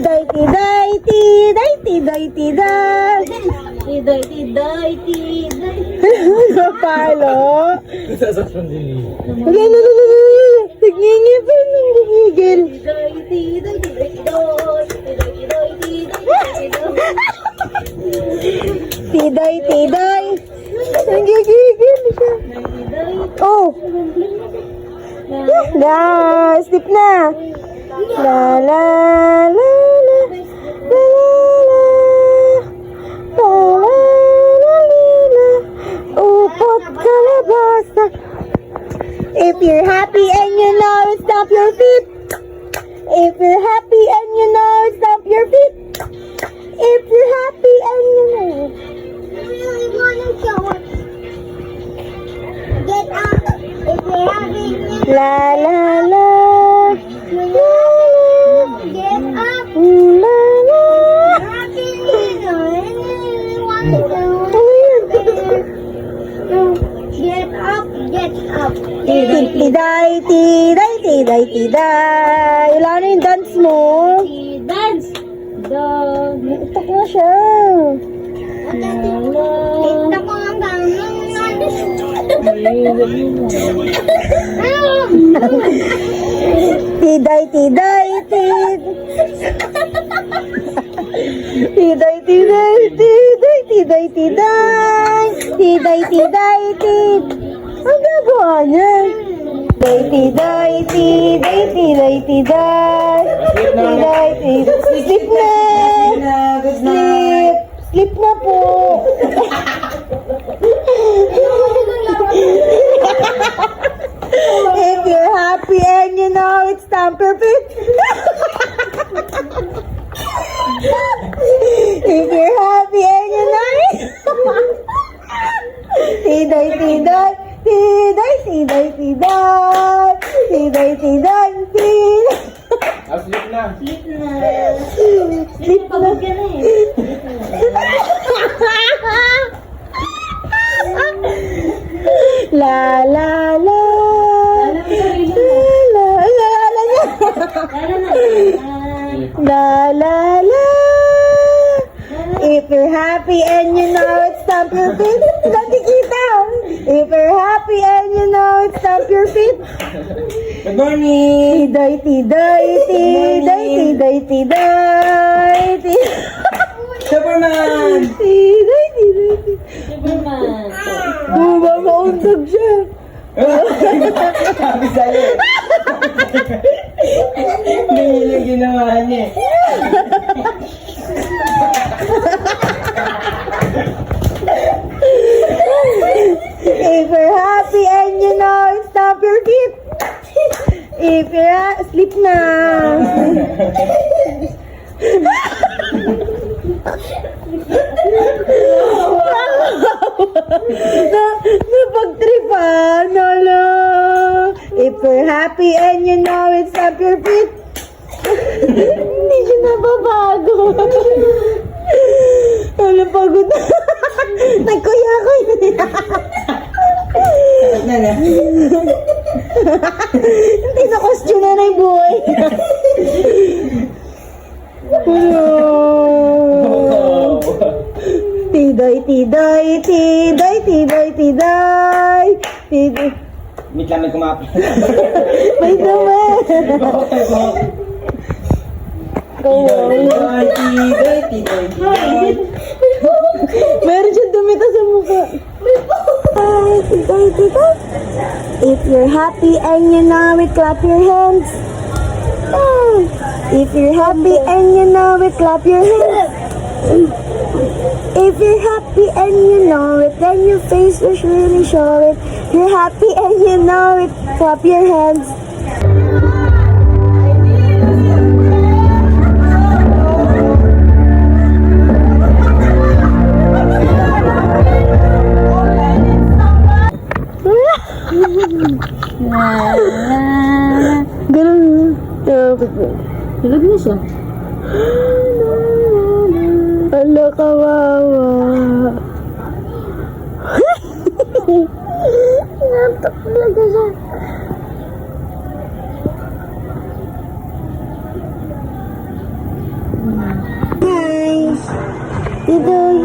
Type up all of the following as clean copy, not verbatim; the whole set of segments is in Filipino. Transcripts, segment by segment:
Tiday, tiday, tiday, tiday, tiday. Tiday, tiday, tiday. Palo. Sasaktan din eh. Wala, nagngingipin, nagigigil. Tiday, tiday, tiday, tiday. Tiday, tiday, tiday, tiday. Tiday, tiday. Nagigigil siya. Oh. Na, sleep na. La la la la. La la la. La la la. Upot kalabasa. If you're happy and you know it, stomp your feet. If you're happy and you know it, stomp your feet. If you're happy and you know it. I really want to show it. Get up if you're having La la la. La la. Get up. La la. Happy Nino. I really want to get up, get up. Tiday, tiday, tiday, tiday. Wala na yung dance mo. Dance. Dog. Itak na siya. Ito ko ang ganun. Tiday, tiday, tiday. Tiday, tiday, tiday, tiday, tiday. Tiday, tiday, tiday. Ang gagawa niya. Tiday, tiday, tiday, tiday. Tiday, tiday. Sleep na. Sleep. Sleep na po. If you're happy and you know it's time for feet. If you're happy and you know it. Tiday, tiday, tiday, tiday, tiday. Tiday, tiday, tiday. Sleep na. Sleep na. Sleep pagod ka na eh. La la la. Alam mo sarili mo. La la la. Lalo na. La la la. If you're happy and you know it's stomp your feet. Nakikita. If you're happy and you know it's stomp your feet. Good morning! Tiday, tiday, tiday, tiday, tiday, tiday. Superman! Tiday, tiday, tiday. Superman. Mauntog siya. Sabi sa'yo. Ganyan yung ginawa niya. If you're happy and you know it, stomp your feet. If you're sleep na. Napagtripan. Nala. If you're happy and you know it, stomp your feet. Hindi siya nababago. Wala pagod na. Nagkuya-kuya niya. Sakit na na. Hindi na costume na yung buhay. Tiday, tiday, tiday, tiday, tiday. Tiday. Meet lang may kumapit. May dumi. Tiday, tiday, tiday, tiday. Meron siyang dumita sa mukha. Tiday, tiday. If you're happy and you know it, clap your hands. If you're happy and you know it, clap your hands. If you're happy and you know it, then your face will really show it. If you're happy and you know it, clap your hands. Ganun. Tulog na siya. Ala, kawawa. Nantok talaga siya. Hi. Tidoy.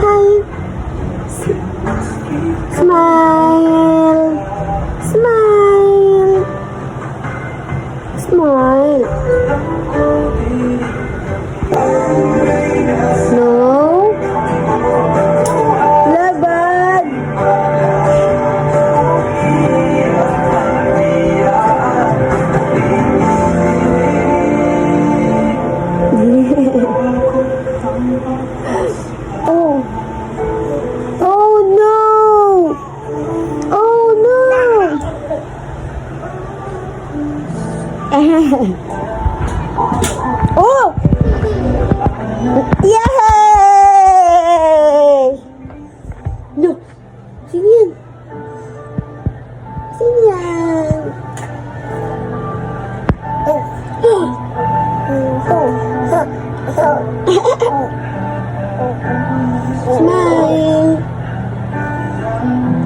Hi. Smile. Smile. Smile. No. Laban. Oh. Oh no. Oh no. Oh. Yay! No. Sino yan? Sino yan? Oh. Smile.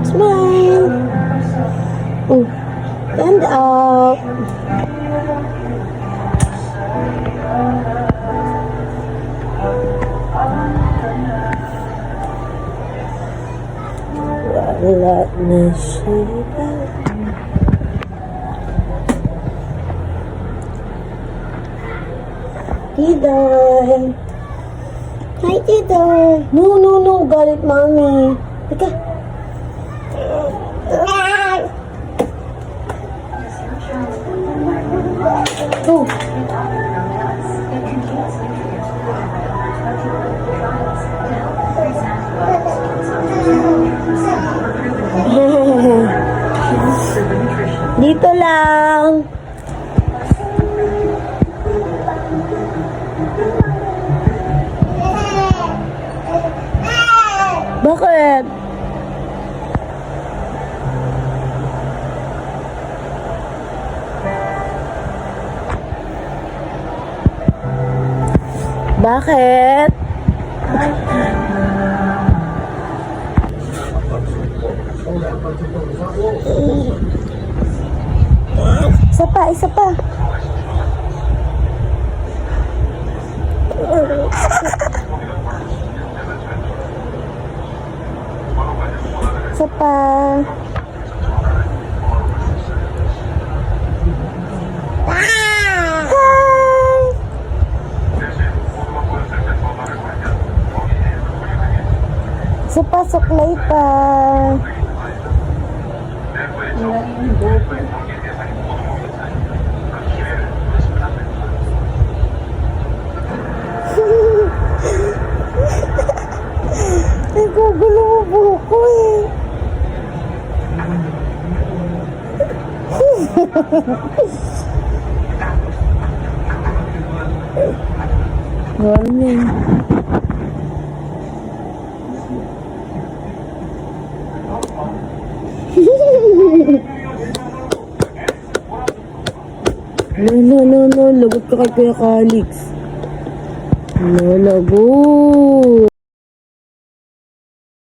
Smile. Oh. Stand up. Wala na siya. Tiday. Hi, Tiday. No, no, no. Galit, Mami. Teka. Oh. Dito lang. Bakit? Bakit? Isa pa, isa pa. Isa pa. Hi! Isa pa, suklay pa. Nagkagulo mo buhok ko eh. Warning. No. Lagot ka kay Kuya Calix. No, lagot.